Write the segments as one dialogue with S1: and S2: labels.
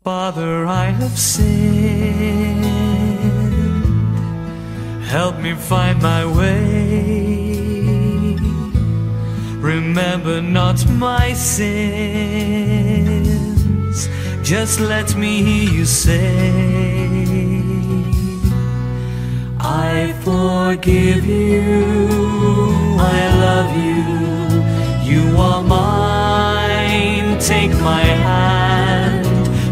S1: Father, I have sinned. Help me find my way. Remember not my sins. Just let me hear you say, I forgive you, I love you, you are mine. Take my hand,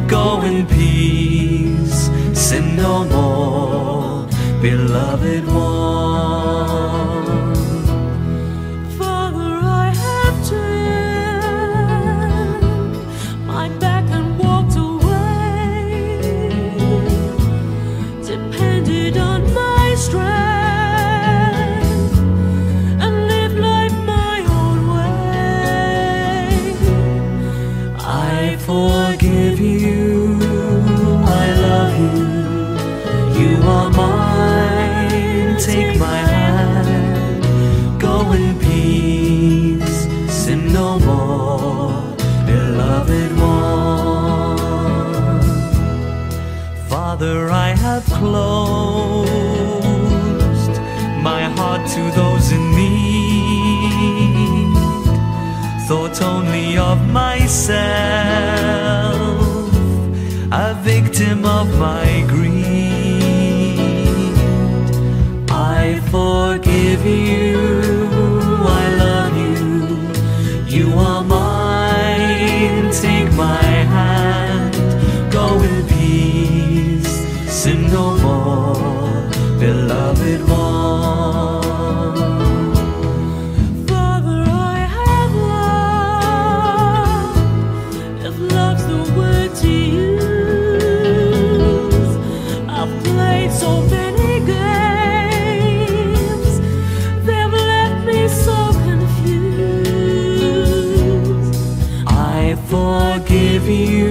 S1: go in peace, sin no more, beloved one.
S2: Father, I have turned my back and walked away, depended on my strength and lived life my own way.
S1: I forgive you, I love you, you are mine. Take my hand, go in peace, sin no more, beloved one. Father, I have closed my heart to those in need, thought only of myself, a victim of my greed. I forgive you, I love you, you are mine. Take my hand, go in peace, sin no more, beloved one.
S2: Father, I have loved, if love's the word to use. I've played so many games, they've left me so confused.
S1: I forgive you,